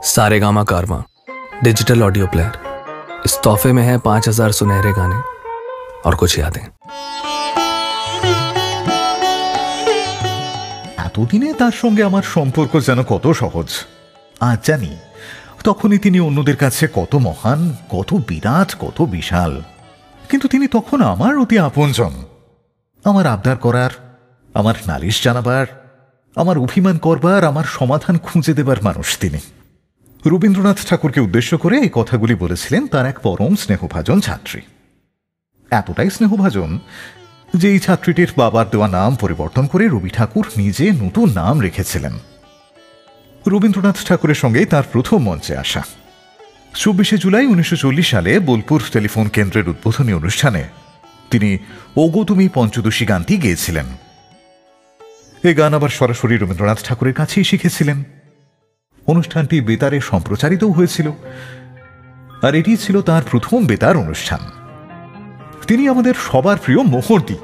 सारेगामा कारवां digital audio player. इस तोहफे में है 5000 सुनहरे गाने और कुछ यादें। এতদিনে তার সঙ্গে আমার সম্পর্ক যেন কত সহজ। আজ জানি তখনই তিনি অন্যদের কাছে কত মহান, কত বিরাট, কত বিশাল। কিন্তু তিনি তখন আমার অতি আপনজন। আমার আবদার করার, আমার নালিশ জানাবার, আমার অভিমান করবার, আমার সমাধান খুঁজে দেবার মানুষ তিনি। রবীন্দ্রনাথ ঠাকুরকে উদ্দেশ্য করে এই কথাগুলি বলেছিলেন তার এক পরম স্নেহভাজন ছাত্রী। এতটাই স্নেহভাজন যে এই ছাত্রীটির বাবার দেওয়া নাম পরিবর্তন করে রবি ঠাকুর নিজে নতুন নাম রেখেছিলেন। রবীন্দ্রনাথ ঠাকুরের সঙ্গে তার প্রথম মঞ্চে আসা 24শে জুলাই 1940 সালে বোলপুর টেলিফোন কেন্দ্রের উদ্বোধনী অনুষ্ঠানে তিনি ওগো তুমি পঞ্চদশী গানটি গেয়েছিলেন। এই গান আবার সরাসরি রবীন্দ্রনাথ ঠাকুরের কাছেই শিখেছিলেন। অনুষ্ঠানটি বেতারে সম্প্রচারিত হয়েছিল, আর এটি ছিল তার প্রথম বেতার অনুষ্ঠান। তিনি আমাদের সবার প্রিয় মোহর্দি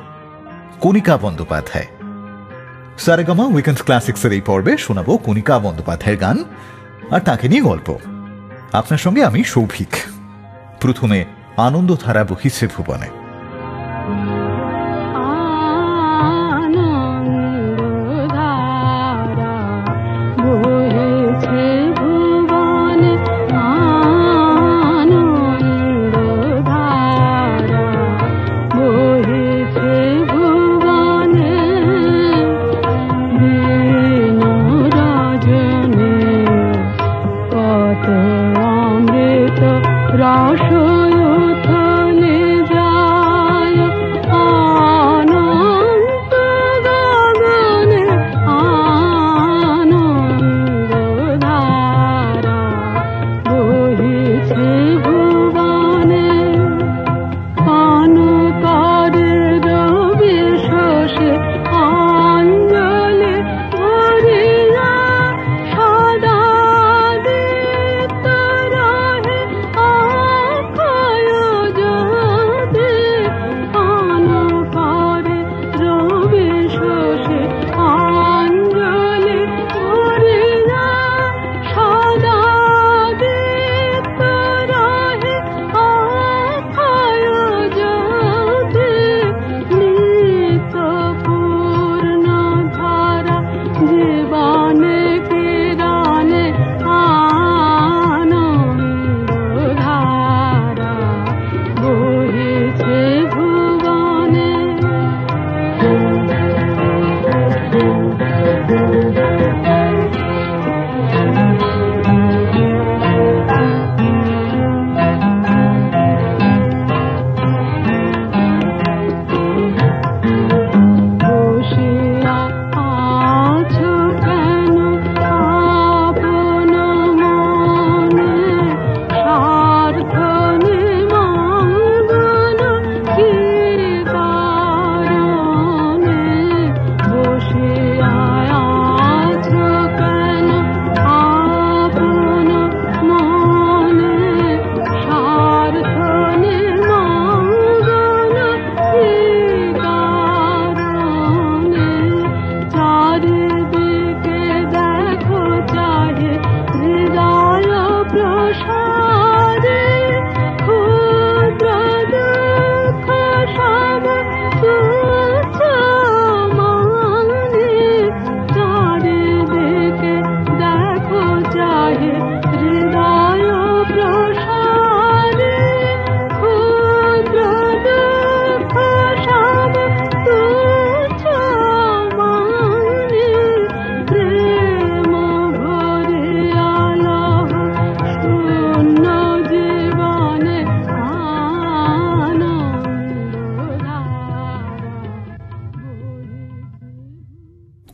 কণিকা বন্দ্যোপাধ্যায়। সারেগামা উইকেন্ড ক্লাসিক্সের এই পর্বে শোনাবো কণিকা বন্দ্যোপাধ্যায়ের গান আর তাকে নিয়ে গল্প। আপনার সঙ্গে আমি সৌভিক। প্রথমে আনন্দধারা বহিছে ভুবনে।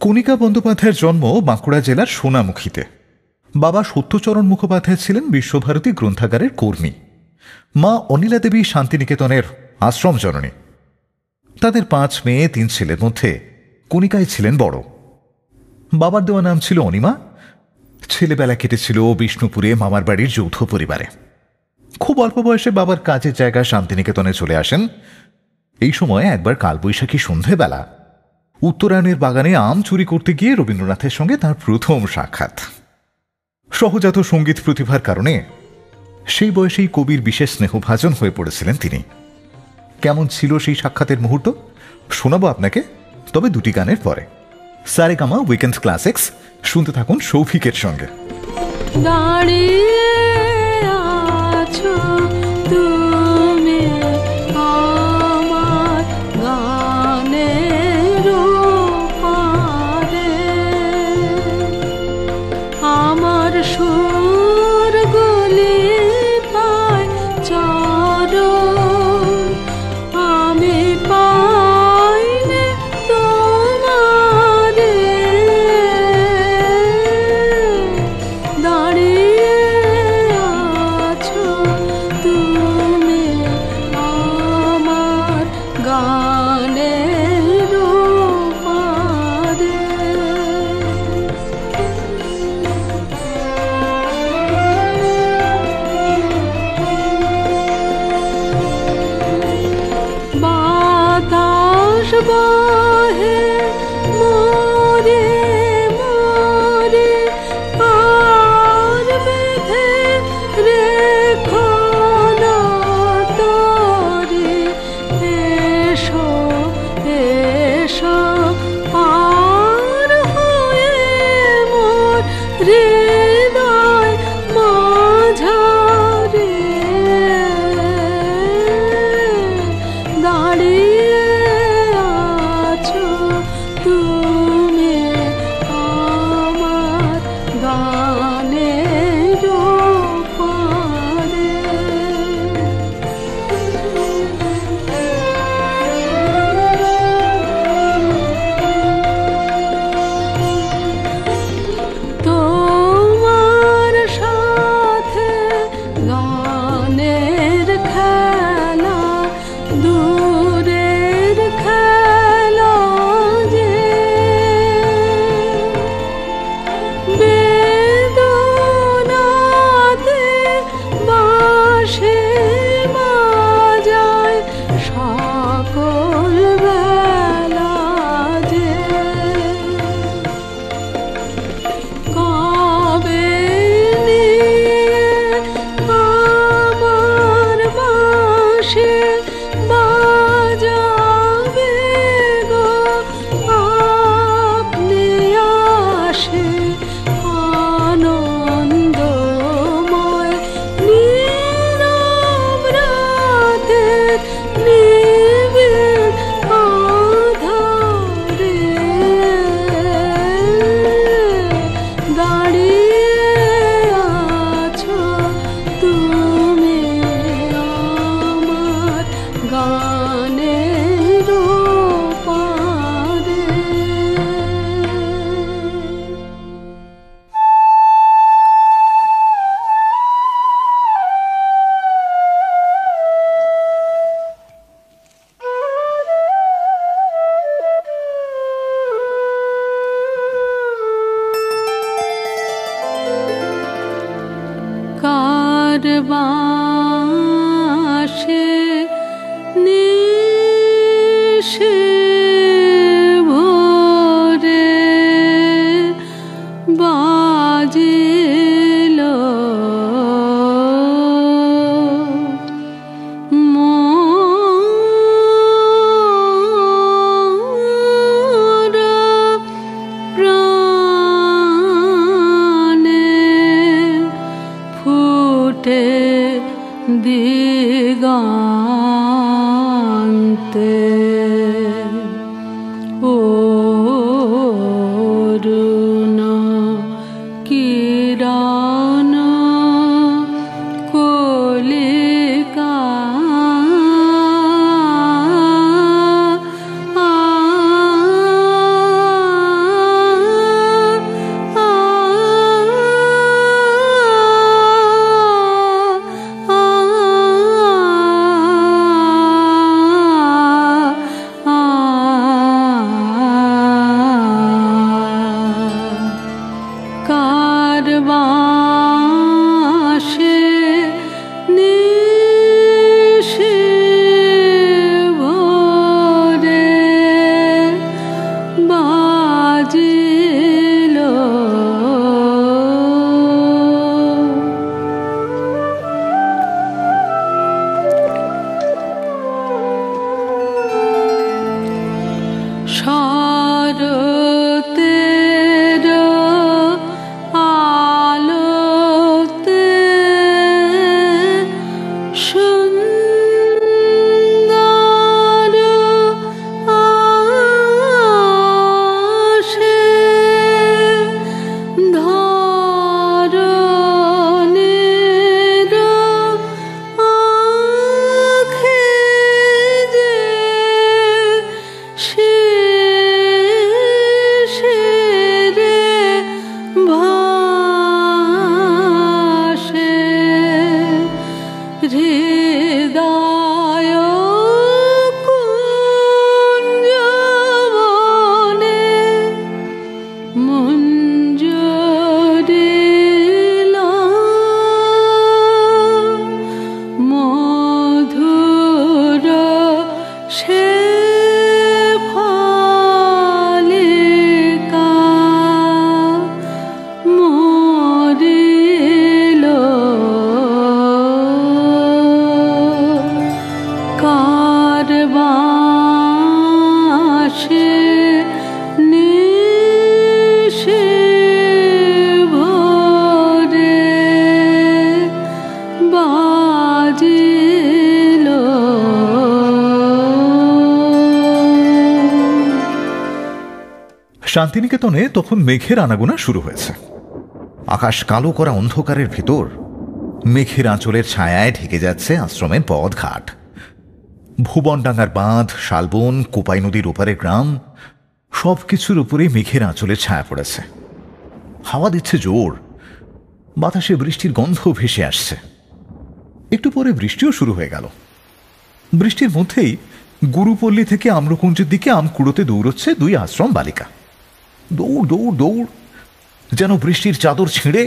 কণিকা বন্দ্যোপাধ্যায়ের জন্ম বাঁকুড়া জেলার সোনামুখীতে। বাবা সত্যচরণ মুখোপাধ্যায় ছিলেন বিশ্বভারতী গ্রন্থাগারের কর্মী। মা অনিলা দেবী শান্তিনিকেতনের আশ্রম জননী। তাদের 5 মেয়ে 3 ছেলের মধ্যে কণিকাই ছিলেন বড়। বাবার দেওয়া নাম ছিল অনিমা। ছেলেবেলা কেটেছিল বিষ্ণুপুরে মামার বাড়ির যৌথ পরিবারে। খুব অল্প বয়সে বাবার কাজের জায়গা শান্তিনিকেতনে চলে আসেন। এই সময় একবার কালবৈশাখী সন্ধেবেলা উত্তরায়ণের বাগানে আম চুরি করতে গিয়ে রবীন্দ্রনাথের সঙ্গে তার প্রথম সাক্ষাৎ। সহজাত সঙ্গীত প্রতিভার কারণে সেই বয়সেই কবির বিশেষ স্নেহভাজন হয়ে পড়েছিলেন তিনি। কেমন ছিল সেই সাক্ষাতের মুহূর্ত শোনাবো আপনাকে, তবে দুটি গানের পরে। সারেগামা উইকেন্ড ক্লাসিক্স শুনতে থাকুন শৌফিকের সঙ্গে। শান্তিনিকেতনে তখন মেঘের আনাগোনা শুরু হয়েছে। আকাশ কালো করা অন্ধকারের ভেতর মেঘের আঁচলের ছায়ায় ঢেকে যাচ্ছে আশ্রমের পথঘাট। ভুবনডাঙ্গার বাঁধ, শালবন, কোপাই নদীর ওপারের গ্রাম, সবকিছুর উপরে মেঘের আঁচলের ছায়া পড়েছে। হাওয়া দিচ্ছে জোর, বাতাসে বৃষ্টির গন্ধ ভেসে আসছে। একটু পরে বৃষ্টিও শুরু হয়ে গেল। বৃষ্টির মধ্যেই গুরুপল্লী থেকে আম্রকুঞ্জের দিকে আম কুড়োতে দৌড়চ্ছে দুই আশ্রম বালিকা। দৌড় দৌড় দৌড়, যেন বৃষ্টির চাদর ছিঁড়ে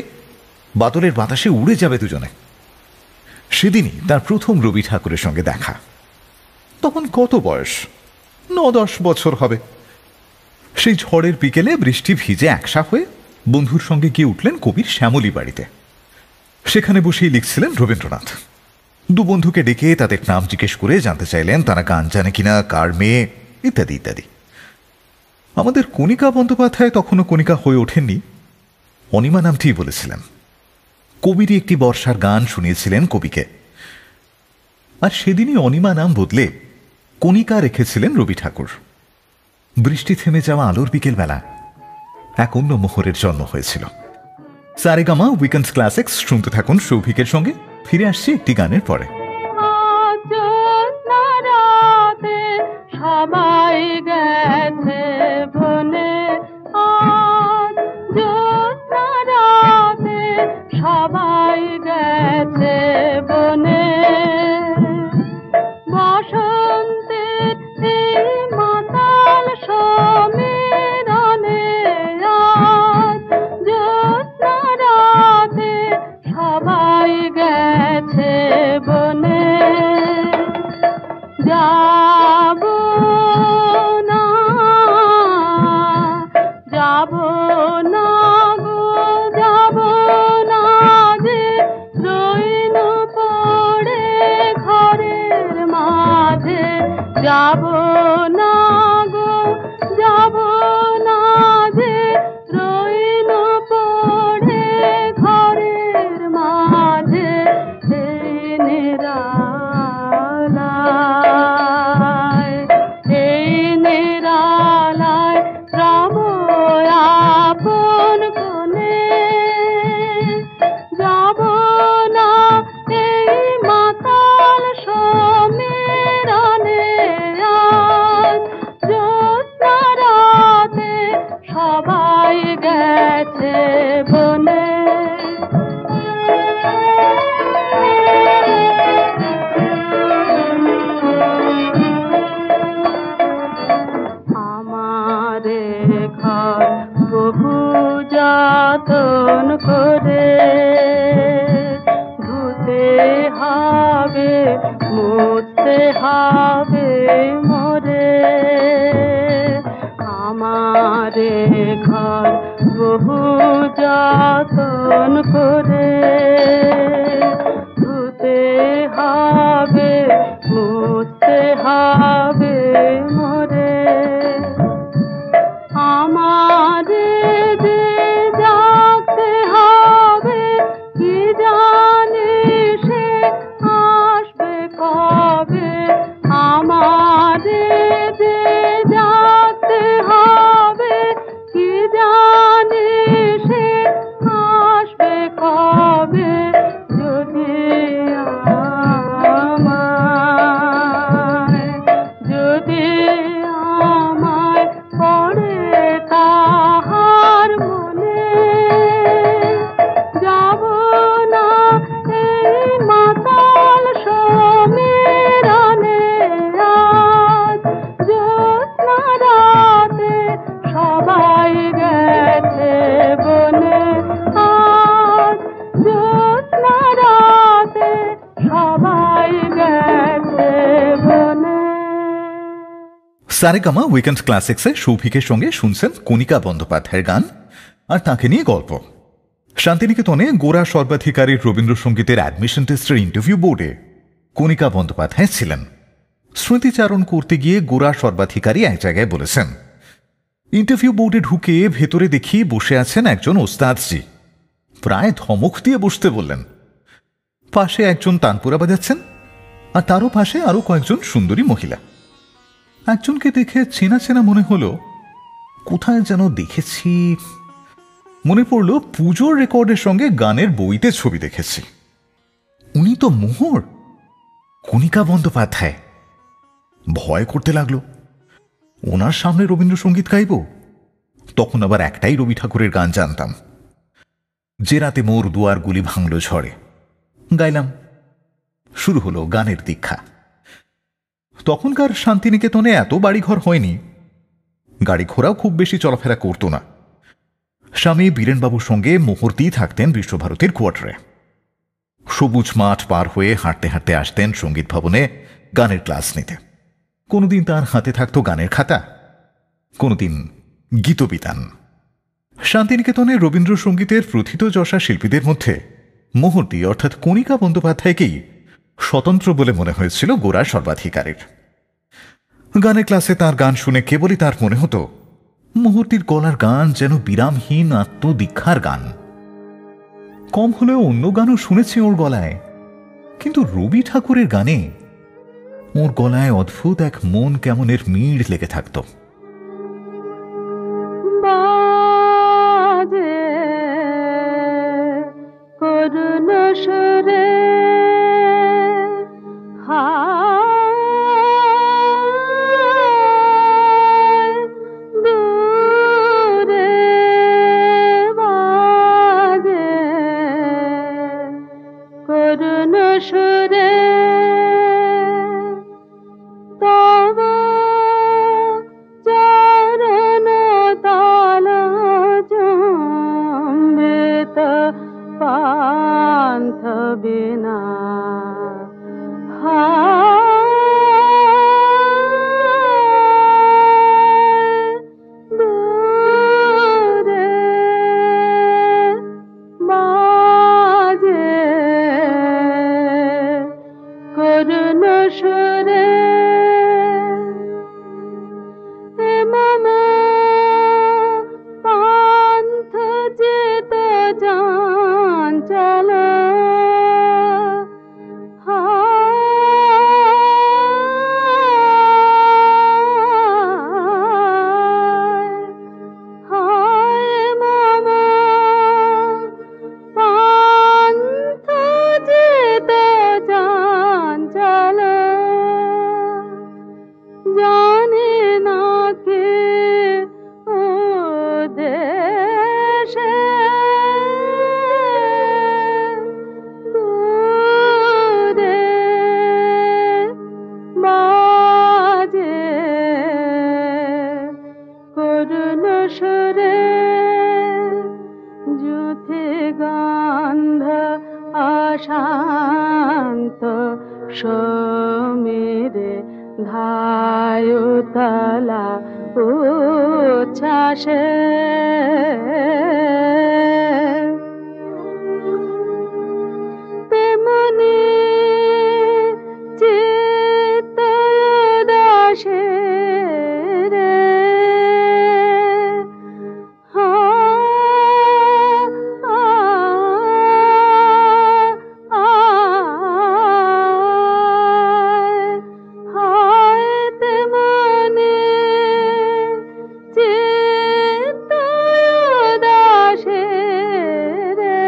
বাদলের বাতাসে উড়ে যাবে দুজনে। সেদিনই তার প্রথম রবি ঠাকুরের সঙ্গে দেখা। তখন কত বয়স, 9-10 বছর হবে। সেই ঝড়ের বিকেলে বৃষ্টি ভিজে একসা হয়ে বন্ধুর সঙ্গে গিয়ে উঠলেন কবির শ্যামলী বাড়িতে। সেখানে বসেই লিখছিলেন রবীন্দ্রনাথ। দু বন্ধুকে ডেকে তাদের নাম জিজ্ঞেস করে জানতে চাইলেন তারা গান জানে কিনা, কার মেয়ে, ইত্যাদি ইত্যাদি। আমাদের কণিকা বন্দ্যোপাধ্যায় তখনও কণিকা হয়ে ওঠেননি, অনিমা নামটিই বলেছিলেন। কবিরই একটি বর্ষার গান শুনিয়েছিলেন কবিকে, আর সেদিনই অনিমা নাম বদলে কণিকা রেখেছিলেন রবি ঠাকুর। বৃষ্টি থেমে যাওয়া আলোর বিকেল বেলা এক অন্য মোহরের জন্ম হয়েছিল। সারেগামা উইকেন্ডস ক্লাসিক্স শুনতে থাকুন সৌভিকের সঙ্গে। ফিরে আসছি একটি গানের পরে। সবাই গেছে বনে, সবাই গেছে বনে, বসন্তের এই মাতাল সমীরণে জ্যোৎস্না রাতে সবাই গেছে বনে। যাব না, যাব না গো, যাব না যে রইল পড়ে ঘরের মাঝে। যাব না গো, যাব না যে রইল পড়ে ঘরের মাঝে। এই নিরালায়, এই নিরালায় রাম আপন কোণে। যাব না এই মাতাল সমীরণে, জ্যোৎস্না রাতে সবাই গেছে বনে। আমারে ঘর বহু যতন করে ধুতে হবে, মুছতে হবে মোরে। আমারে ঘর বহু যতন করে ধুতে হবে, মুছতে হবে মোরে। আমারে যে জাগতে হবে, কি জানি সে আসবে কবে। আমারে যে জাগতে হবে, কি জানি সে আসবে কবে। যদি আমায়, যদি আমায় পড়ে তাহার মনে। যাব না এই মাতাল সমীরণে, জ্যোৎস্না রাতে সবাই গেছে বনে। জ্যোৎস্না রাতে সবাই গেছে বনে। সারেগামা উইকেন্ড ক্লাসিক্সে সৌভিকের সঙ্গে শুনছেন কণিকা বন্দ্যোপাধ্যায়ের গান আর তাকে নিয়ে গল্প। শান্তিনিকেতনে গোরা সর্বাধিকারীর রবীন্দ্রসঙ্গীতের অ্যাডমিশন টেস্টের ইন্টারভিউ বোর্ডে কণিকা বন্দ্যোপাধ্যায় ছিলেন। স্মৃতিচারণ করতে গিয়ে গোরা সর্বাধিকারী এক জায়গায় বলেছেন, ইন্টারভিউ বোর্ডে ঢুকে ভেতরে দেখি বসে আছেন একজন ওস্তাদজি। প্রায় ধমক দিয়ে বসতে বললেন। পাশে একজন তানপুরা বাজাচ্ছেন, আর তারও পাশে আরো কয়েকজন সুন্দরী মহিলা। একজনকে দেখে চেনা চেনা মনে হলো, কোথায় যেন দেখেছি, মনে পড়ল পুজোর রেকর্ডের সঙ্গে গানের বইতে ছবি দেখেছি। উনি তো মোহর, কণিকা বন্দ্যোপাধ্যায়। ভয় করতে লাগলো, ওনার সামনে রবীন্দ্রসঙ্গীত গাইব। তখন আবার একটাই রবি ঠাকুরের গান জানতাম, যে রাতে মোর দুয়ার গুলি ভাঙল ঝড়ে। গাইলাম। শুরু হলো গানের দীক্ষা। তখনকার শান্তিনিকেতনে এত বাড়িঘর হয়নি, গাড়ি ঘোড়াও খুব বেশি চলাফেরা করত না। স্বামী বীরেনবাবুর সঙ্গে মুহূর্তেই থাকতেন বিশ্বভারতীর কোয়ার্টারে। সবুজ মাঠ পার হয়ে হাঁটতে হাঁটতে আসতেন সঙ্গীত ভবনে গানের ক্লাস নিতে। কোনোদিন তার হাতে থাকত গানের খাতা, কোনোদিন গীতবিতান। শান্তিনিকেতনে রবীন্দ্রসঙ্গীতের প্রথিতযশা শিল্পীদের মধ্যে মুহূর্তি অর্থাৎ কণিকা বন্দ্যোপাধ্যায়কেই স্বতন্ত্র বলে মনে হয়েছিল গোড়া সর্বাধিকারের। গানের ক্লাসে তার গান শুনে কেবলই তার মনে হতো মুহূর্তির গলার গান যেন বিরামহীন আত্মদীক্ষার গান। কম হলেও অন্য গানও শুনেছি ওর গলায়, কিন্তু রবি ঠাকুরের গানে ওর গলায় অদ্ভুত এক মন কেমনের মিড় লেগে থাকত। করুণ সুরে দূরে বাজে, করুণ সুরে তব চরণ তাল চুম্বিত পান্থ বিনা দূরে বাজে, করুণ সুরে মম পান্থ যেত চঞ্চল পান্থ যেত চঞ্চল, জানে না কে ও দেশে দূরে বাজে, করুণ সুরে যুথে গন্ধ অশান্ত সমীরে ধায়ুতলা উচ্ছ্বাসে, তেমনি চিত্ত উদাসে রে তেমনি চিত্ত উদাসে রে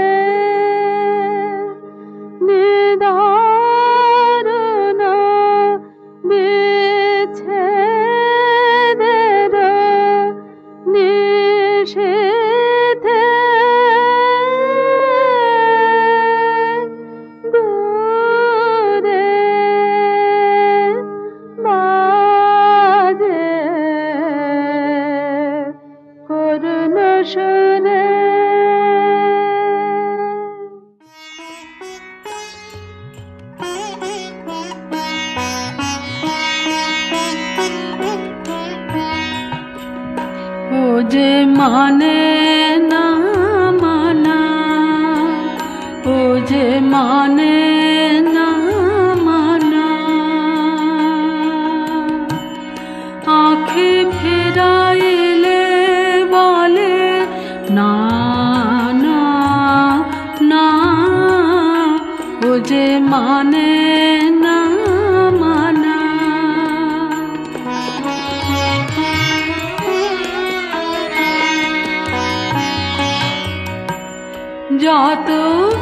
নিদারুণ বিচ্ছেদের নিষেধে দূরে বাজে, করুণ সুরে ও যে মানে না মানা, ও যে মানে না মানা, আঁখি ফেরাইলে বলে না না না, ও যে মানে না মানা। যত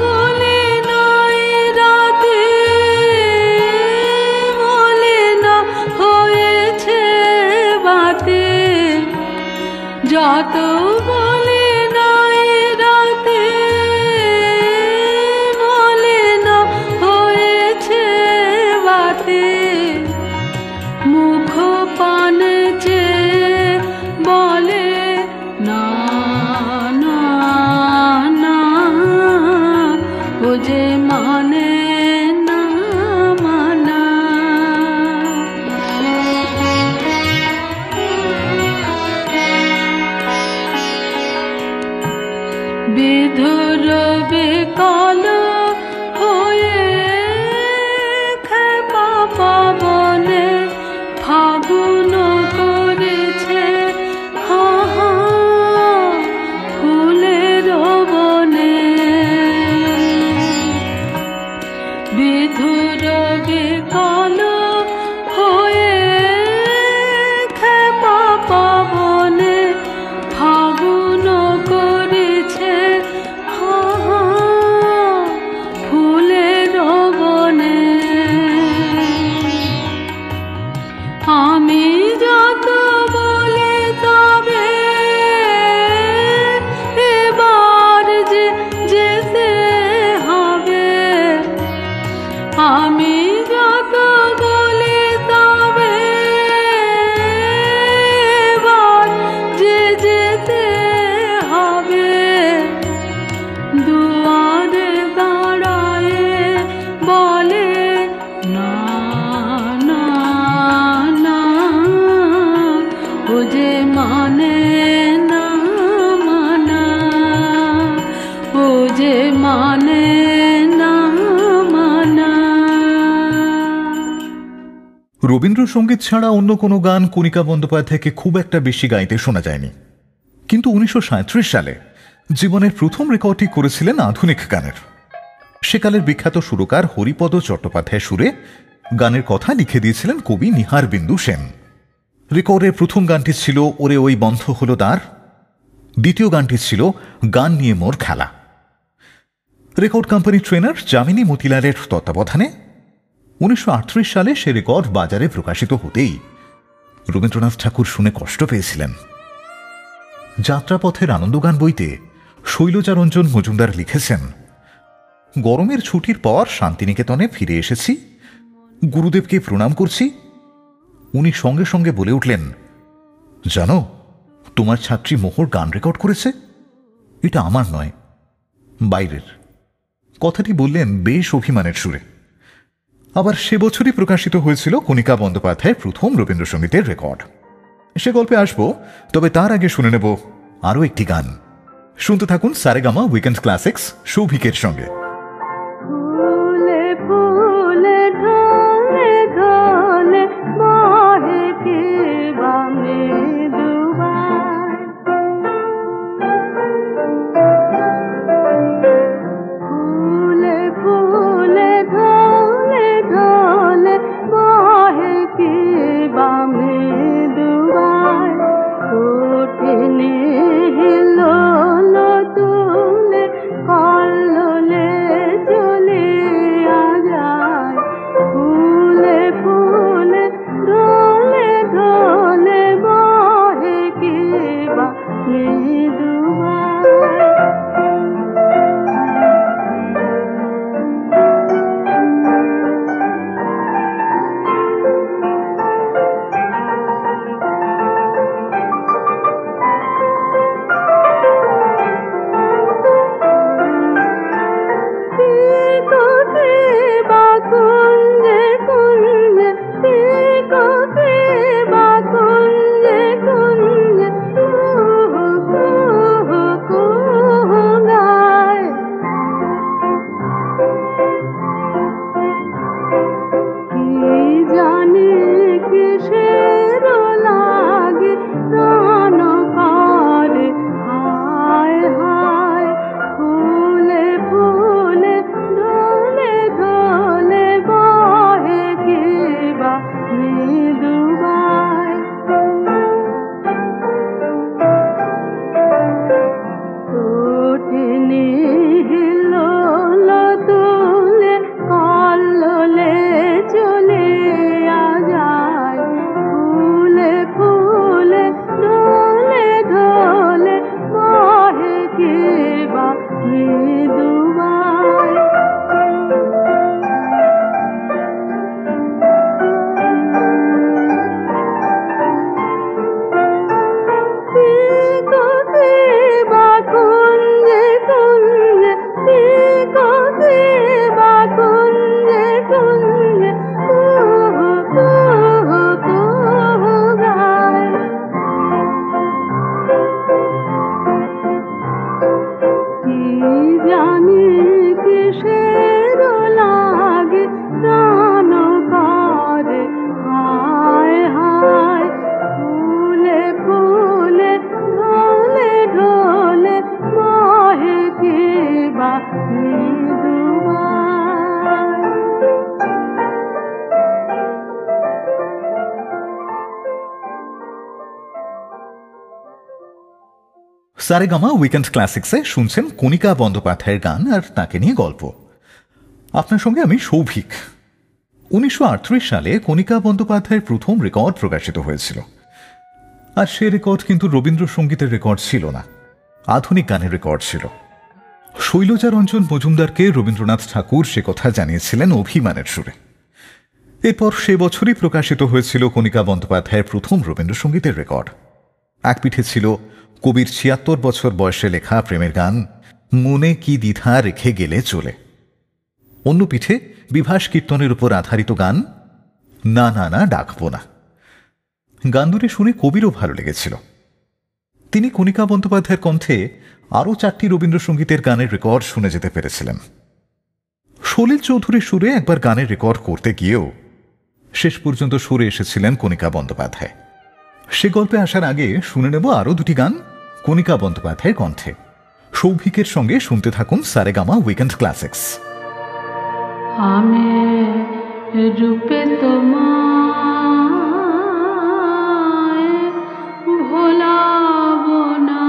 বলে নাই রাতে বলে না হয়েছে বাতে, যত বলে নাই রাতে বলে না হয়েছে বাতে, মুখ পানে চেয়ে বলে না না না, ও যে মানে না মানা। বিধুর বিকল হয়ে খেপা পাবনে ফাগুন করেছে হা হা ফুলের বনে, বিধুর বিকল হয়ে খেপা পাবনে ফাগুন করেছে হা হা ফুলের বনে। আমি যত বলে তবে এবার যে যেতে হবে, আমি যত বলে তবে এবার যে যেতে হবে, দুয়ারে দাঁড়ায় বলে না না না, ও যে মানে না মানা, ও যে মানে না মানা। রবীন্দ্রসঙ্গীত ছাড়া অন্য কোনো গান কণিকা বন্দ্যোপাধ্যায়কে খুব একটা বেশি গাইতে শোনা যায়নি, কিন্তু 1937 সালে জীবনের প্রথম রেকর্ডটি করেছিলেন আধুনিক গানের। সেকালের বিখ্যাত সুরকার হরিপদ চট্টোপাধ্যায় সুরে গানের কথা লিখে দিয়েছিলেন কবি নিহার বিন্দু সেন। রেকর্ডের প্রথম গানটি ছিল ওরে ওই বন্ধ হলো দ্বার, দ্বিতীয় গানটি ছিল গান নিয়ে মোর খেলা। রেকর্ড কোম্পানি ট্রেনার যামিনী মতিলালের তত্ত্বাবধানে 1938 সালে সে রেকর্ড বাজারে প্রকাশিত হতেই রবীন্দ্রনাথ ঠাকুর শুনে কষ্ট পেয়েছিলেন। যাত্রাপথের আনন্দগান বইতে শৈলজারঞ্জন মজুমদার লিখেছেন, গরমের ছুটির পর শান্তিনিকেতনে ফিরে এসেছি, গুরুদেবকে প্রণাম করছি। উনি সঙ্গে সঙ্গে বলে উঠলেন, জানো তোমার ছাত্রী মোহর গান রেকর্ড করেছে, এটা আমার নয়, বাইরের। কথাটি বললেন বেশ অভিমানের সুরে। আবার সে বছরই প্রকাশিত হয়েছিল কণিকা বন্দ্যোপাধ্যায়ের প্রথম রবীন্দ্রসঙ্গীতের রেকর্ড। সে গল্পে আসবো, তবে তার আগে শুনে নেব আরও একটি গান। শুনতে থাকুন সারেগামা উইকেন্ড ক্লাসিক্স সৌভিকের সঙ্গে। কল্লোলে চলে সারেগামা উইকেন্ড ক্লাসিক্সে শুনছেন কণিকা বন্দ্যোপাধ্যায়ের গান আর তাকে নিয়ে গল্প। আপনার সঙ্গে আমি সৌভিক। 1938 সালে কণিকা বন্দ্যোপাধ্যায়ের প্রথম রেকর্ড প্রকাশিত হয়েছিল, আর সে রেকর্ড কিন্তু রবীন্দ্রসঙ্গীতের রেকর্ড ছিল না, আধুনিক গানের রেকর্ড ছিল। শৈলজা রঞ্জন মজুমদারকে রবীন্দ্রনাথ ঠাকুর সে কথা জানিয়েছিলেন অভিমানের সুরে। এরপর সে বছরই প্রকাশিত হয়েছিল কণিকা বন্দ্যোপাধ্যায়ের প্রথম রবীন্দ্রসঙ্গীতের রেকর্ড। এক পিঠে ছিল কবির ৭৬ বছর বয়সে লেখা প্রেমের গান মনে কি দ্বিধা রেখে গেলে চলে, অন্য পিঠে বিভাস কীর্তনের উপর আধারিত গান না না না ডাকবো না। গান দুটি শুনে কবিরও ভালো লেগেছিল। তিনি কণিকা বন্দ্যোপাধ্যায়ের কণ্ঠে আরও 4টি রবীন্দ্রসঙ্গীতের গানের রেকর্ড শুনে যেতে পেরেছিলেন। সলিল চৌধুরীর সুরে একবার গানের রেকর্ড করতে গিয়েও শেষ পর্যন্ত সুরে এসেছিলেন কণিকা বন্দ্যোপাধ্যায়। সে গল্পে আসার আগে শুনে নেব আরও দুটি গান কণিকা বন্দ্যোপাধ্যায়ের কণ্ঠে। সৌভিকের সঙ্গে শুনতে থাকুন সারেগামা উইকেন্ড ক্লাসিক্স। আমি রূপে তোমায় ভোলাবো না,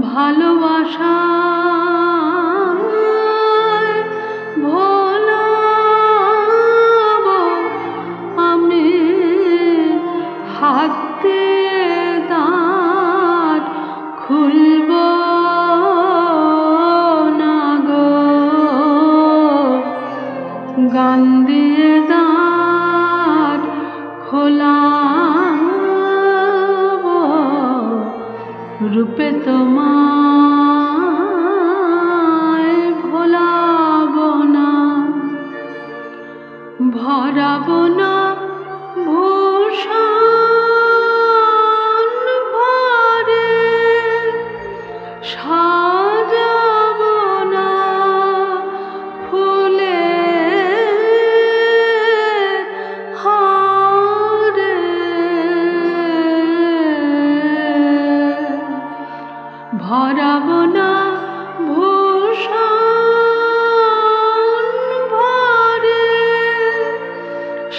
ভালোবাসা ভোলাবো আমি, হাতে দাঁত খুলব না গো, গান দিয়ে দাঁত খোলাবো, রূপে তোমায় ভোলাবো না, ভরাবো না ভূষণ ভরে, সাজাবো না ফুলে হারে, ভরাবো না ভূষণ ভরে,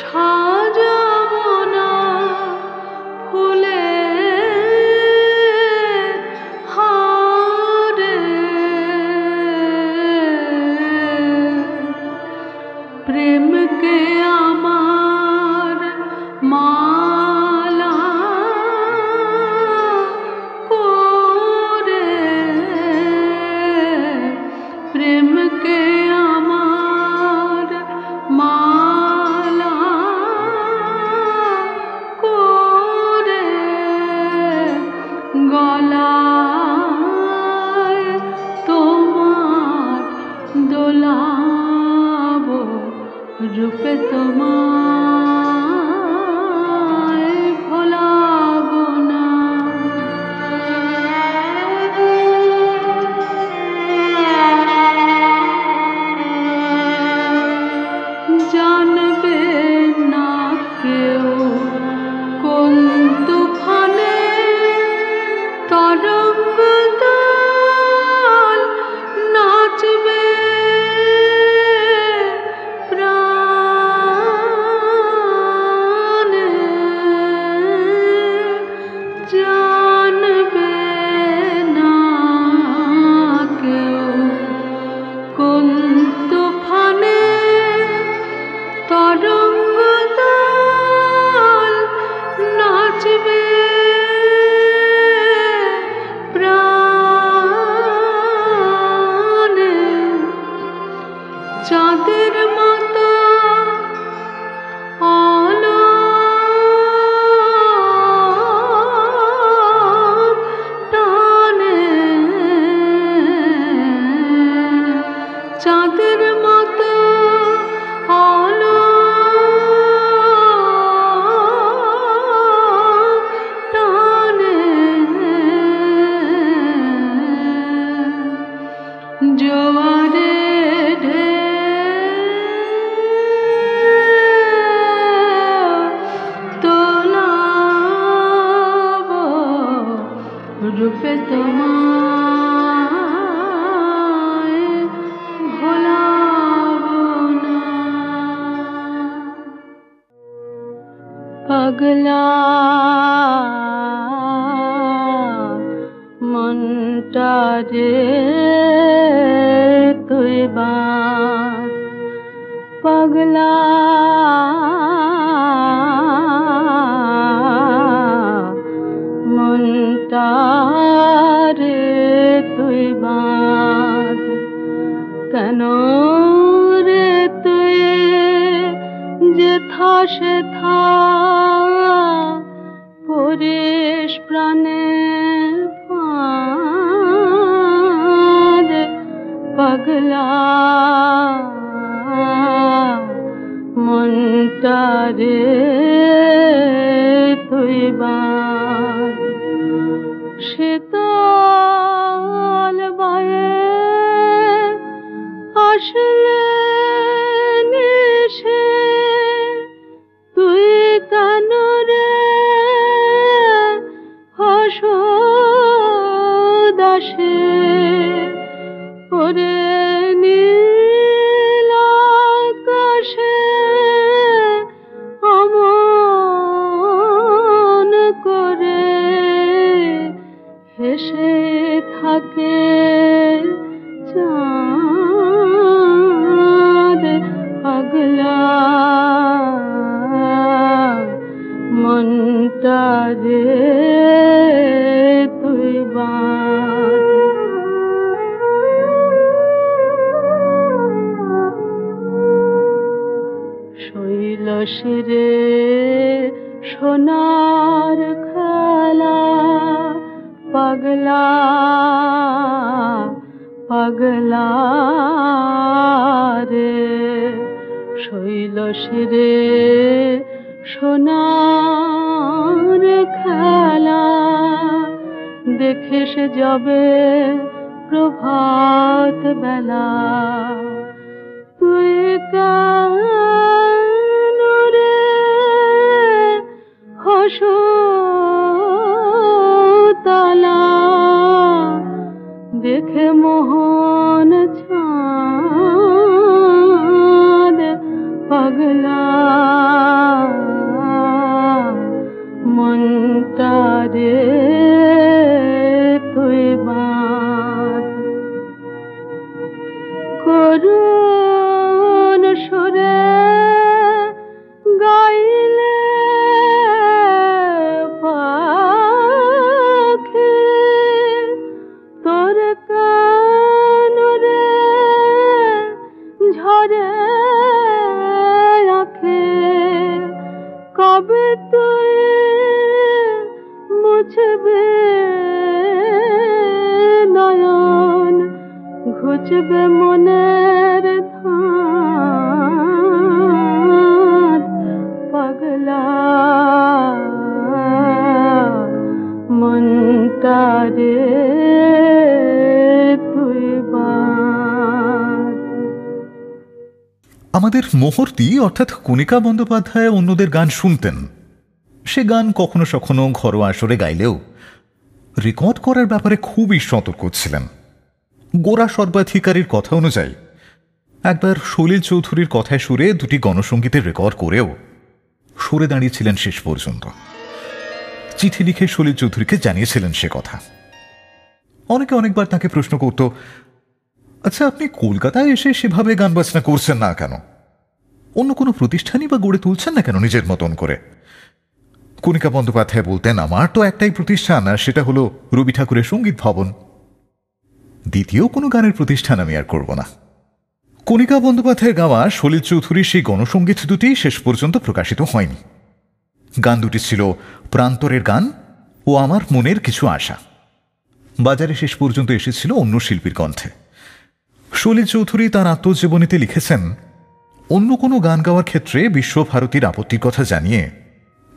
সাজাবো না ফুলে হারে, প্রেমকে আমার মালা করে, প্রেমকে আমার মালা করে, গলায় তোমার দোলাবো, রূপে তোমায় ভোলাবো না। জানবে না কেউ কোন তুফানে তরঙ্গ তাল নাচবে, প্রাণে জানবে না কেউ কোন তুফানে তরঙ্গ তাল নাচবে, প্রাণে চাঁদের মতো আলোক টানে, চাঁদের মতো আলোক টানে, জোয়ারে তোলাবো, রূপে তোমায় ভোলাবো না। पगला রে তুই বাঁধ পাগলা মনটা রে তুই বাঁধ কেন রে তুই যেথা সেথা পরিস প্রাণে ফাঁদ পাগলা মনটা রে তুই বাঁধ শীতল বায়ে আসলে নিশে তুই কেন রে হসদাসে ওরে নীল আকাশে অমন করে হেসে থাকে চাঁদ পাগলা মনটা রে তুই বাঁধ শৈল শিরে সোনার খেলা পাগলা পাগলা রে শৈল শিরে সোনার খেলা দেখে সে যাবে প্রভাত বেলা তুই কেন রে হসতালা দেখে মোহন ছাঁদ পাগলা মনটা রে তুই বাঁধ করুণ সুরে গাইলে পাখি তোর কান রে ঝরে আঁখে কবে তুই মুছবে নয়ন ঘুচবে মনের ধান পাগলা মনটা রে তুই বাঁধ আমাদের মোহর্তি অর্থাৎ কণিকা বন্দ্যোপাধ্যায় অন্যদের গান শুনতেন। সে গান কখনো সখনো ঘরোয়া আসরে গাইলেও রেকর্ড করার ব্যাপারে খুবই সতর্ক ছিলেন। গোরা সর্বাধিকারীর কথা অনুযায়ী একবার সলিল চৌধুরীর কথায় সুরে দুটি গণসঙ্গীতের রেকর্ড করেও সরে দাঁড়িয়েছিলেন শেষ পর্যন্ত। চিঠি লিখে সলিল চৌধুরীকে জানিয়েছিলেন সে কথা। অনেকে অনেকবার তাকে প্রশ্ন করত, আচ্ছা আপনি কলকাতায় এসে সেভাবে গান বাজনা করছেন না কেন? অন্য কোনো প্রতিষ্ঠানই বা গড়ে তুলছেন না কেন নিজের মতন করে? কণিকা বন্দ্যোপাধ্যায় বলতেন, আমার তো একটাই প্রতিষ্ঠান, আর সেটা হলো রবি ঠাকুরের সঙ্গীত ভবন। দ্বিতীয় কোনো গানের প্রতিষ্ঠান আমি আর করব না। কণিকা বন্দ্যোপাধ্যায়ের গাওয়া সলিল চৌধুরীর সেই গণসঙ্গীত দুটি শেষ পর্যন্ত প্রকাশিত হয়নি। গান দুটি ছিল প্রান্তরের গান ও আমার মনের কিছু আশা। বাজারে শেষ পর্যন্ত এসেছিল অন্য শিল্পীর কণ্ঠে। সলিল চৌধুরী তাঁর আত্মজীবনীতে লিখেছেন, অন্য কোনো গান গাওয়ার ক্ষেত্রে বিশ্বভারতীর আপত্তির কথা জানিয়ে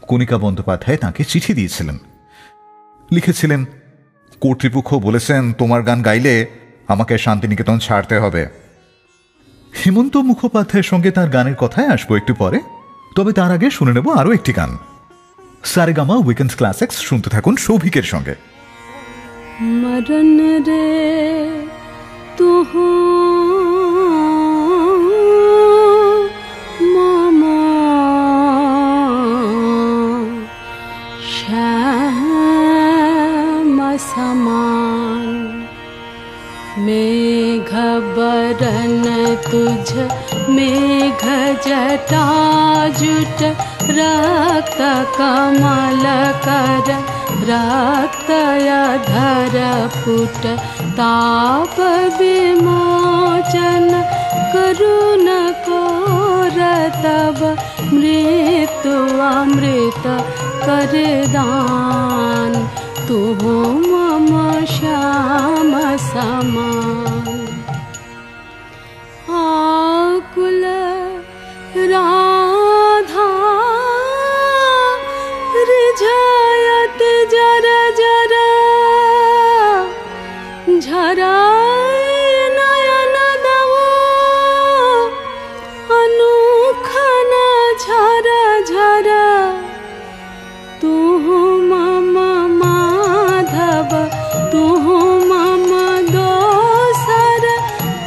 কণিকা বন্দ্যোপাধ্যায় তাঁকে চিঠি দিয়েছিলেন। লিখেছিলেন, কর্তৃপক্ষ বলেছেন তোমার গান গাইলে আমাকে শান্তিনিকেতন ছাড়তে হবে। হেমন্ত মুখোপাধ্যায়ের সঙ্গে তার গানের কথায় আসবো একটু পরে, তবে তার আগে শুনে নেব আরও একটি গান। সারেগামা উইকেন্ডস ক্লাসিক্স শুনতে থাকুন সৌভিকের সঙ্গে। মরণ রে তু মামা শ্যাম সমান तुझ मेघ जटाजुट रक्त कमल कर रक्तयधर पुट ताप विमोचन करुण कोर तब मृत्यु अमृत कर दान तू मम श्याम समान। आकुल राधा रिझायत जर जर झराय नयन दवो अनुखन झर झर तू मम माधव तू मम दोसर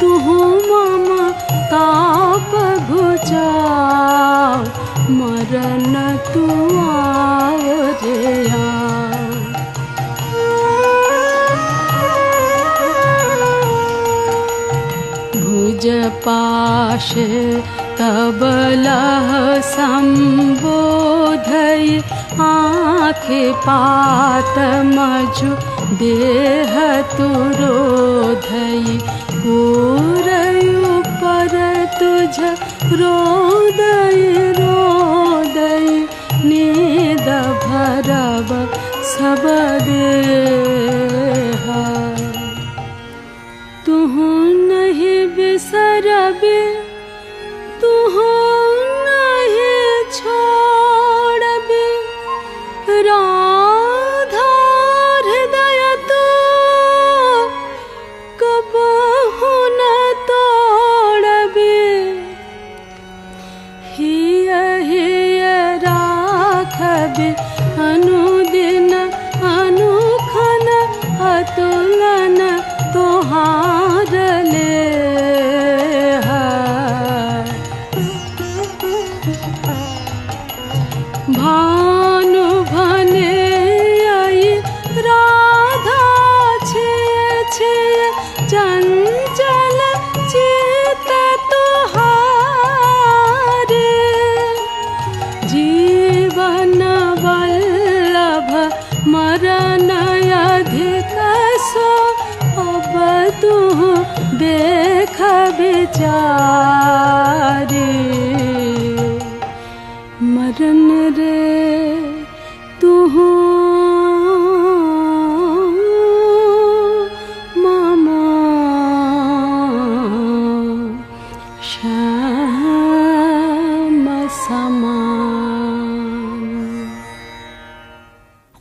तू मम ताप घुचाओ मरण तू आओ रे आओ। भुज पाशे तब लह संबोधय आँखे पात मजु देह तुरोधय पूरयु पर तुझ रोदय रोदय नीद भरब सब देह तुहु नहीं बिसरबे तुहु नहीं छोड़बे राधा हृदय तो कबहु न तोड़बे हिय हिय राखबे अनुदिन अनुखन अतुलन तोहार ले भानु भने आई राधा छे छे चंचल चित तुहारे जीवन वल्लभ मरण अधिक सो अब तू देख बिचारी मरण रे तू मामा श्याम समान।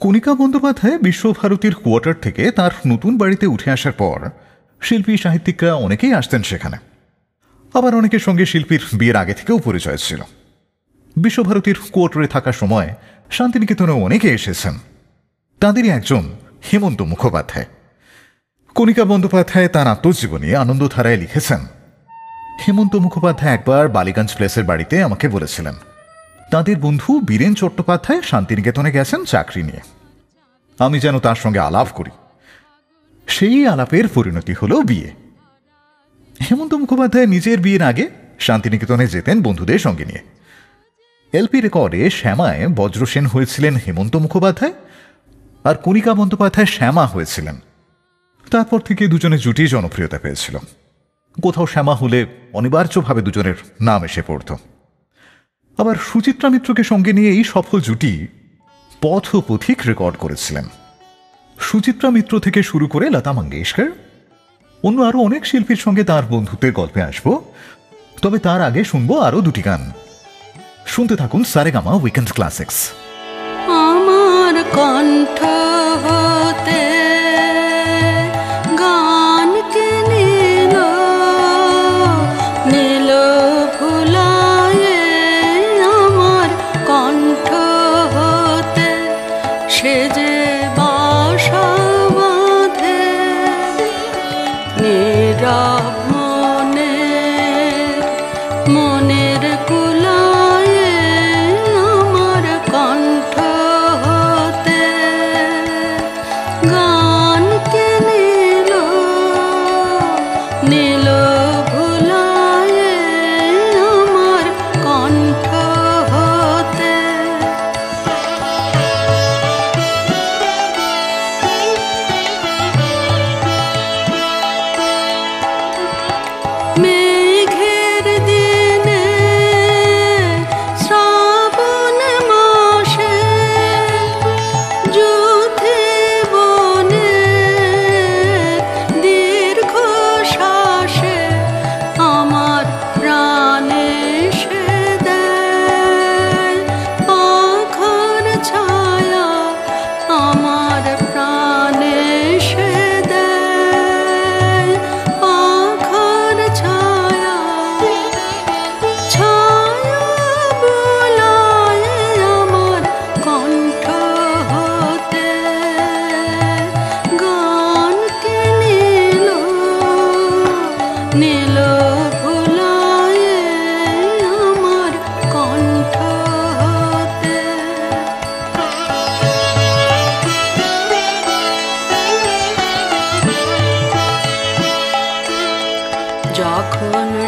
কণিকা বন্দ্যোপাধ্যায় বিশ্বভারতীর কোয়ার্টার থেকে তার নতুন বাড়িতে উঠে আসার পর শিল্পী সাহিত্যিকরা অনেকেই আসতেন সেখানে। আবার অনেকের সঙ্গে শিল্পীর বিয়ের আগে থেকেও পরিচয় ছিল। বিশ্বভারতীর কোয়ার্টারে থাকার সময় শান্তিনিকেতনে অনেকে এসেছেন। তাঁদেরই একজন হেমন্ত মুখোপাধ্যায়। কণিকা বন্দ্যোপাধ্যায় তাঁর আত্মজীবনী আনন্দধারায় লিখেছেন, হেমন্ত মুখোপাধ্যায় একবার বালিগঞ্জ প্লেসের বাড়িতে আমাকে বলেছিলেন তাঁদের বন্ধু বীরেন চট্টোপাধ্যায় শান্তিনিকেতনে গেছেন চাকরি নিয়ে। আমি যেন তার সঙ্গে আলাপ করি। সেই আলাপের পরিণতি হল বিয়ে। হেমন্ত মুখোপাধ্যায় নিজের বিয়ের আগে শান্তিনিকেতনে যেতেন বন্ধুদের সঙ্গে নিয়ে। এলপি রেকর্ডে শ্যামায় বজ্রসেন হয়েছিলেন হেমন্ত মুখোপাধ্যায় আর কণিকা বন্দ্যোপাধ্যায় শ্যামা হয়েছিলেন। তারপর থেকে দুজনের জুটি জনপ্রিয়তা পেয়েছিল। কোথাও শ্যামা হলে অনিবার্যভাবে দুজনের নাম এসে পড়ত। আবার সুচিত্রা মিত্রকে সঙ্গে নিয়ে এই সফল জুটি পথ ও পথিক রেকর্ড করেছিলেন। সুচিত্রা মিত্র থেকে শুরু করে লতা মঙ্গেশকর, অন্য আরো অনেক শিল্পীর সঙ্গে তার বন্ধুত্বের গল্পে আসব। তবে তার আগে শুনবো আরো দুটি গান। শুনতে থাকুন সারেগামা উইকেন্ড ক্লাসিক্স। আমার কণ্ঠ হতে গান কে নিল নীল ফুলায়ে আমার কণ্ঠ হতে সে যে বাসা বাঁধে নীরব মনের কুলায়ে আমার কণ্ঠ হতে গান কে নিল নীল ভুলায়ে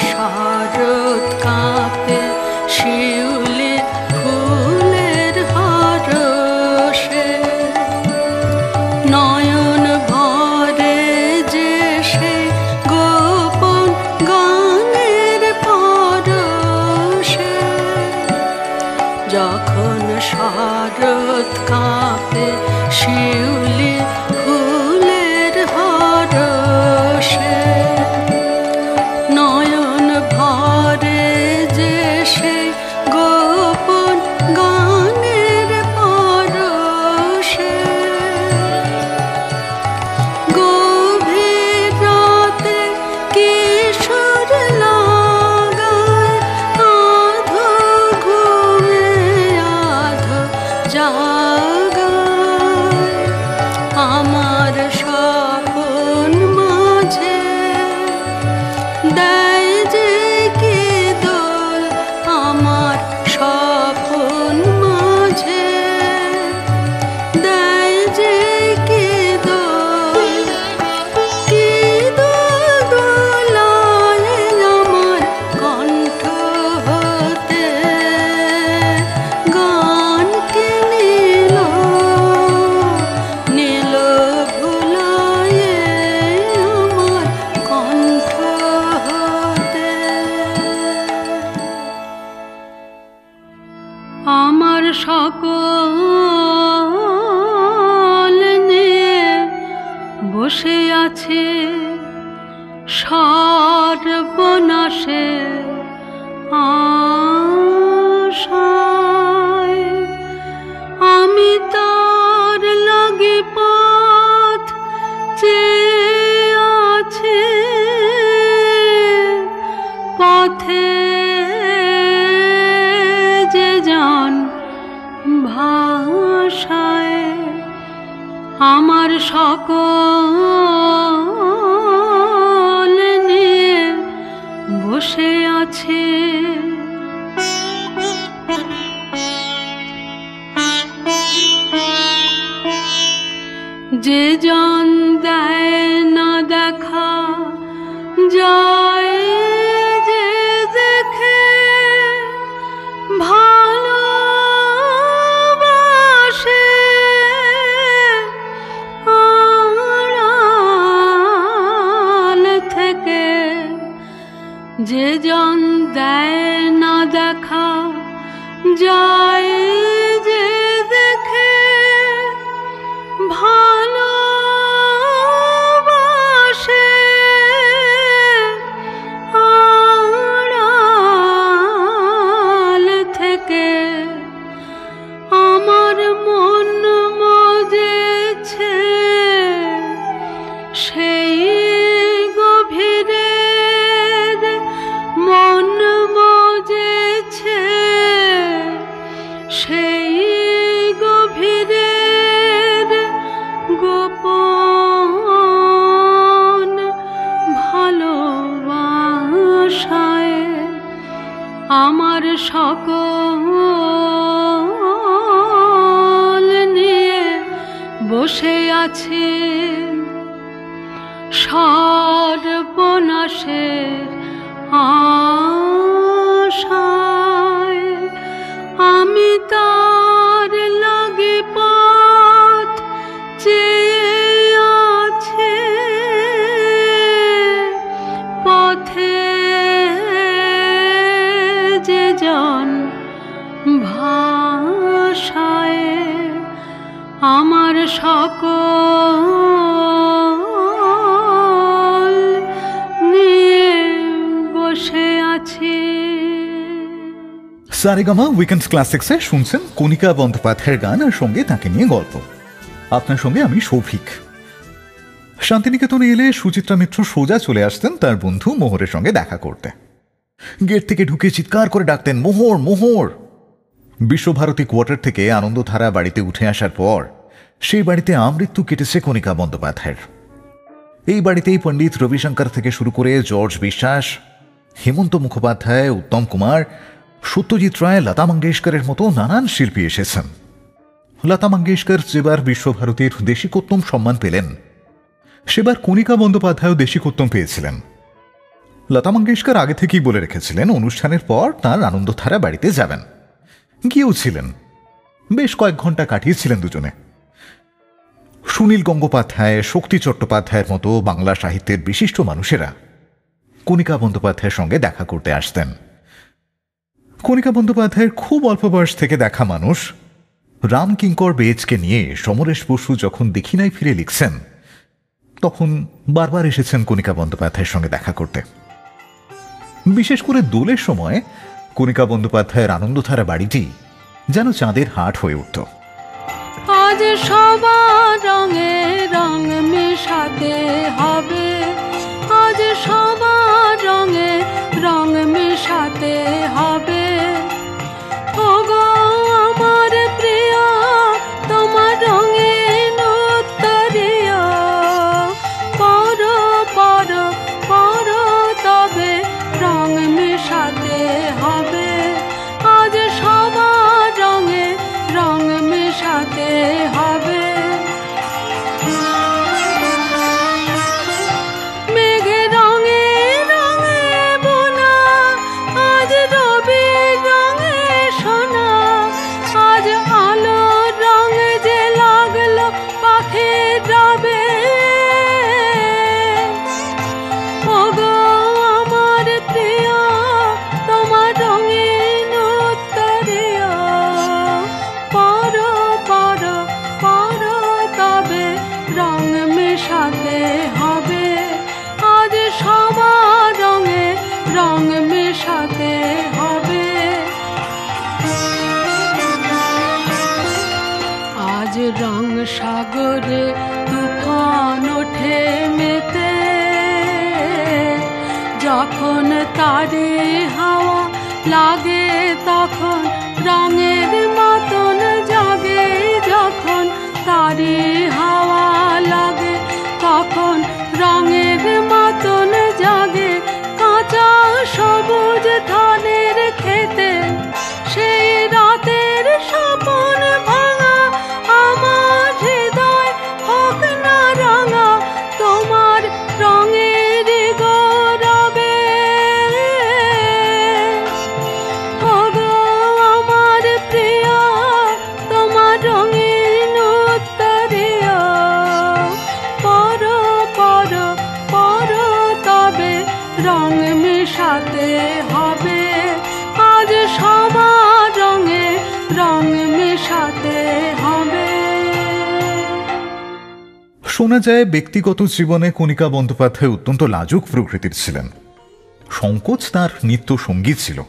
শরৎ কাঁপে শিউলি ফুলের হরষে, নয়ন ভরে যে সে গোপন গানের পরশে। যখন শরৎ কাঁপে শিউলি ফুলের হরষে, নয়ন ভরে যে সে গোপন গানের পরশে। গভীর রাতে কিশোর লাগায় আধো ঘুমে আধো জাগায়, আমার স্বপন মাঝে দেয় যে কি দোল, আমার স্বপন মাঝে দেয় যে কি দোল। কি দোল দোলায় আমার কণ্ঠ হতে গানটি নীল নীল ভুলায় আমার কণ্ঠ হতে। আমার সকল নিয়ে বসে আছে সর্বনাশে আশায়, আমি তার লাগি পথ চেয়ে আছে, পথে যে যান ভাষায়, আমার সকল নিয়ে বসে আছে। যে জন দেয় না দেখা যায় যে দেখে ভালোবাসে, আড়াল থেকে যে জন দেয় না দেখা যায় যে দেখে ভালোবাসে, আড়াল থেকে আমার মন মজেছে সেই গভীরে, মন মজেছে সেই গভীরের গোপন ভালোবাসায়, আমার সকল নিয়ে বসে আছে সর্বনাশের আশায়। আমি তার লাগি পথ চেয়ে আছে, পথে যে জন ভাষায়, আমার সকল নিয়ে বসে আছি। সারেগামা উইকেন্ডস ক্লাসিক্সে শুনছেন কণিকা বন্দ্যোপাধ্যায়ের গান আর সঙ্গে তাকে নিয়ে গল্প। আপনার সঙ্গে আমি সৌভিক। শান্তিনিকেতনে এলে সুচিত্রা মিত্র সোজা চলে আসতেন তার বন্ধু মোহরের সঙ্গে দেখা করতে। গেট থেকে ঢুকে চিৎকার করে ডাকতেন, মোহর মোহর। বিশ্বভারতী কোয়ার্টার থেকে আনন্দধারা বাড়িতে উঠে আসার পর সেই বাড়িতে আমৃত্যু কেটেছে কণিকা বন্দ্যোপাধ্যায়ের। এই বাড়িতেই পণ্ডিত রবিশঙ্কর থেকে শুরু করে জর্জ বিশ্বাস, হেমন্ত মুখোপাধ্যায়, উত্তম কুমার, সত্যজিৎ রায়, লতা মঙ্গেশকরের মতো নানান শিল্পী এসেছেন। লতা মঙ্গেশকর যেবার বিশ্বভারতীর দেশিকোত্তম সম্মান পেলেন, সেবার কণিকা বন্দ্যোপাধ্যায়ও দেশিকোত্তম পেয়েছিলেন। লতা মঙ্গেশকর আগে থেকেই বলে রেখেছিলেন অনুষ্ঠানের পর তার আনন্দধারা বাড়িতে যাবেন। গিয়েও ছিলেন। বেশ কয়েক ঘন্টা কাটিয়েছিলেন দুজনে। সুনীল গঙ্গোপাধ্যায়, শক্তি চট্টোপাধ্যায়ের মতো বাংলা সাহিত্যের বিশিষ্ট মানুষেরা কণিকা বন্দ্যোপাধ্যায়ের সঙ্গে দেখা করতে আসতেন। কণিকা বন্দ্যোপাধ্যায়ের খুব অল্প বয়স থেকে দেখা মানুষ রামকিঙ্কর বেজকে নিয়ে সমরেশ বসু যখন দেখি নাই ফিরে লিখছেন, তখন বারবার এসেছেন কণিকা বন্দ্যোপাধ্যায়ের সঙ্গে দেখা করতে। বিশেষ করে দোলের সময় কণিকা বন্দ্যোপাধ্যায়ের আনন্দধারা বাড়িটি যেন চাঁদের হাট হয়ে উঠত। আজ সবার রঙে রং মেশাতে হবে, আজ সবার রঙে রং মেশাতে হবে। ওগো আমার প্রিয়, তোমার রঙিন উত্তরীয়, পরো পরো পরো তবে রং মেশাতে হবে। আজ সবার রঙে রং মেশাতে হবে। মেঘে রঙে রঙে বোনা, আজ রবি রঙে সোনা, আজ আলো রঙ যে লাগলো পাখির রবে। ওগো আমার প্রিয়, তোমার রঙিন উত্তরীয়, পরো পরো পরো তবে রং মেশাতে হবে। আজ সবার রঙে রং মেশাতে হবে। আজ রং সাগরে তুফান ওঠে মেতে, যখন তারে হাওয়া লাগে তখন রঙের মতন জাগে। যখন তারে হাওয়া লাগে তখন রঙের মতন জাগে। কাঁচা সবুজ ধানের খেতে সেই রাতের স্বপন ভাঙা, আমার হৃদয় হোক না রাঙা তোমার রঙের গৌরবে। ওগো আমার প্রিয়, তোমার রঙিন উত্তরীয়, পরো পরো পরো তবে রং মেশাতে হবে। আজ সবার রঙে রং মেশাতে হবে। শোনা যায় ব্যক্তিগত জীবনে কণিকা বন্দ্যোপাধ্যায় অত্যন্ত লাজুক প্রকৃতির ছিলেন। সংকোচ তার নিত্য সঙ্গী ছিল।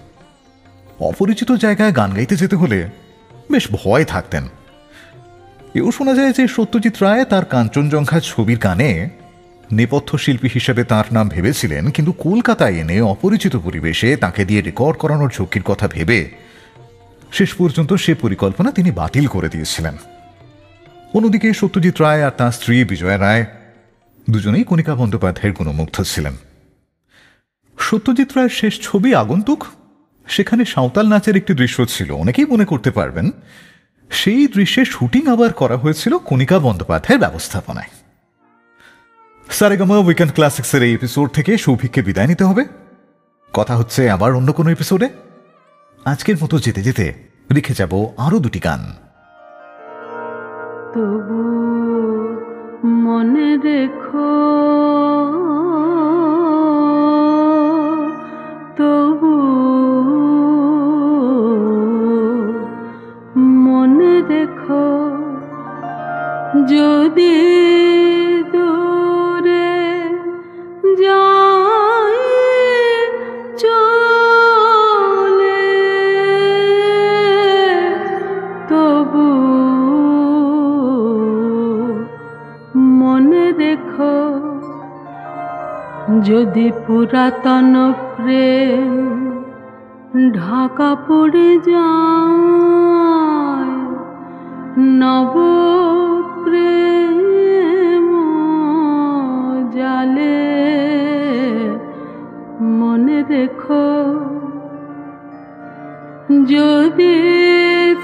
অপরিচিত জায়গায় গান গাইতে যেতে হলে বেশ ভয় থাকতেন। এও শোনা যায় যে সত্যজিৎ রায় তার কাঞ্চনজঙ্ঘা ছবির গানে নেপথ্য শিল্পী হিসেবে তার নাম ভেবেছিলেন, কিন্তু কলকাতায় এনে অপরিচিত পরিবেশে তাকে দিয়ে রেকর্ড করানোর ঝুঁকির কথা ভেবে শেষ পর্যন্ত সে পরিকল্পনা তিনি বাতিল করে দিয়েছিলেন। অন্যদিকে সত্যজিৎ রায় আর তাঁর স্ত্রী বিজয়া রায় দুজনেই কণিকা বন্দ্যোপাধ্যায়ের গুণমুগ্ধ ছিলেন। সত্যজিৎ রায়ের শেষ ছবি আগন্তুক, সেখানে সাঁওতাল নাচের একটি দৃশ্য ছিল, অনেকেই মনে করতে পারবেন সেই দৃশ্যের শুটিং আবার করা হয়েছিল কণিকা বন্দ্যোপাধ্যায়ের ব্যবস্থাপনায়। সারেগামা উইকেন্ড ক্লাসিক্সের এই এপিসোড থেকে সৌভিককে বিদায় নিতে হবে। কথা হচ্ছে আবার অন্য কোনো এপিসোডে। আজকের মতো যেতে যেতে রেখে যাব আরো দুটি গান। তবু মনে রেখো, তবু মনে রেখো, যদি দূরে যাই চলে, তবু মনে রেখো, যদি পুরাতন প্রেম ঢাকা পড়ে যায়, নব প্রেম জালে, মনে রেখো, যদি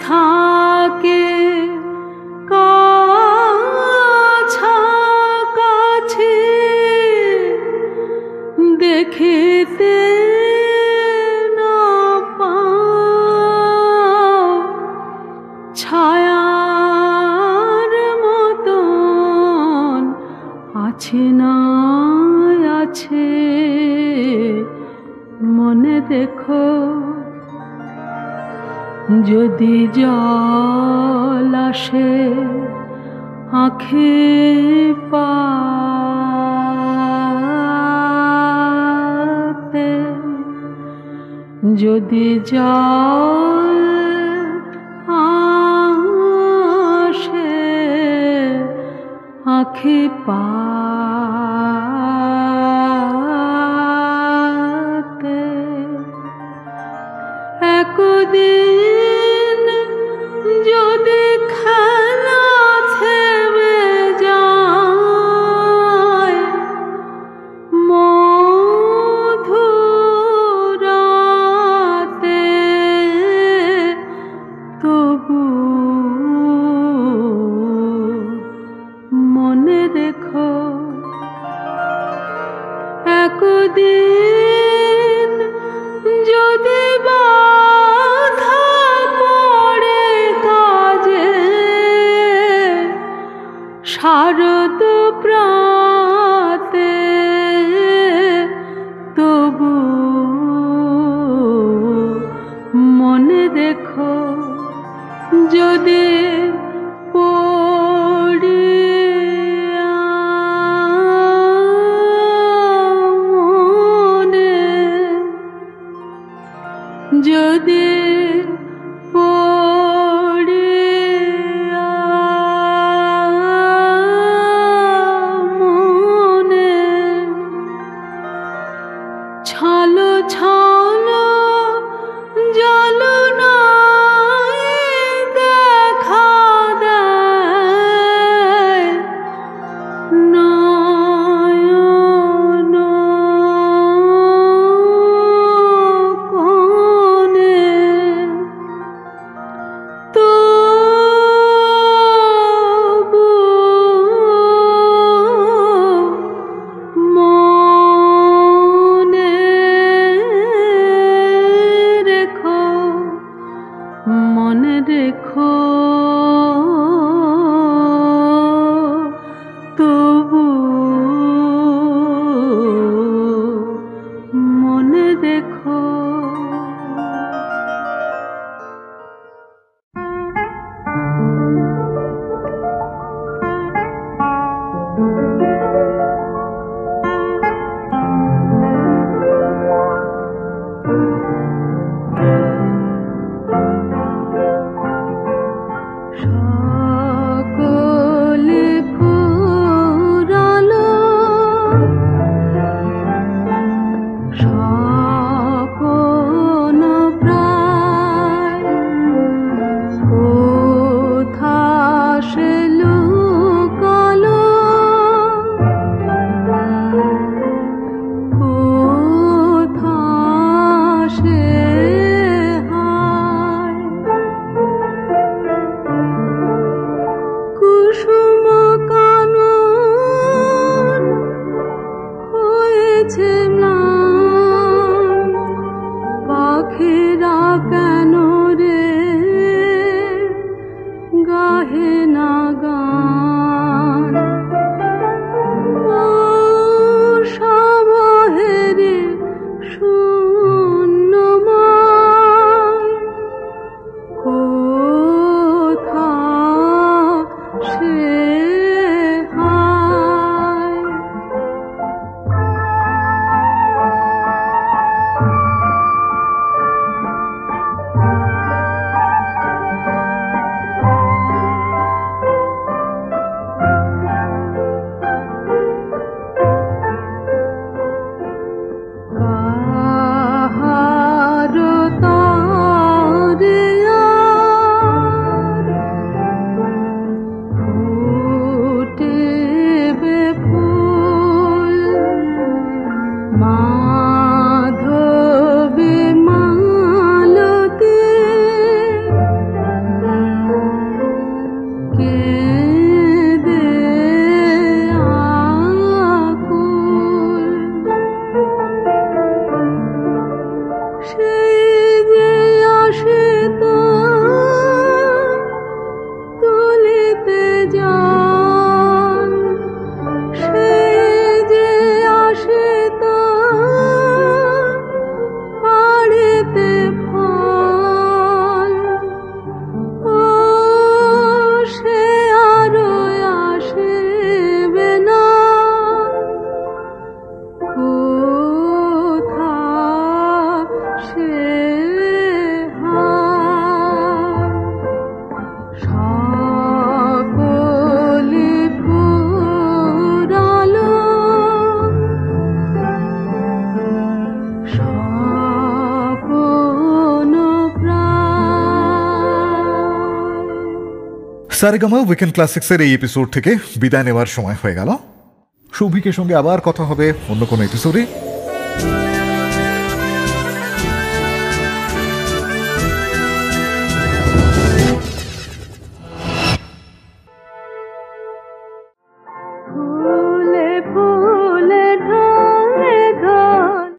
থাকে কাছাকাছি দেখে দেখো যদি জল আসে আঁখে পাতে, যদি জল আসে আঁখে পাতে, একদিন যদি খেলা থেমে যায় মধুরাতে, তবু মনে রেখো একদিন যদি বাধা পড়ে কাজে, শারদ প্রাতে, তবু মনে রেখো যদি পড়িয়া মনে, যদি পড়িয়া মনে ছালো ছালো জ্বলনায় দেখা দেয় নয়ন কোণে, তবু মনে রেখো, মনে রেখো, তবু মনে রেখো। সকলে ফুরালো স্বপন প্রায়, কোথা সে লুকালো, কোথা সে হায়, কুসুম কানন হয়েছে ম্লান, পাখিরা কেন রে গাহে না গান, সবহেরে শূন্যময়, কোথা সে হায়, কাহারো তরে আর ফুটেবে ফুল, মাধবী মালতী কেঁদে আকুল, সেই যে আসিত তুলিতে যান, সেই যে আসিত সারেগামা উইকেন্ড ক্লাসিক্সের এই এপিসোড থেকে বিদায় নেওয়ার সময় হয়ে গেল। সৌভিকের সঙ্গে আবার কথা হবে অন্য কোনো এপিসোডে। ফুল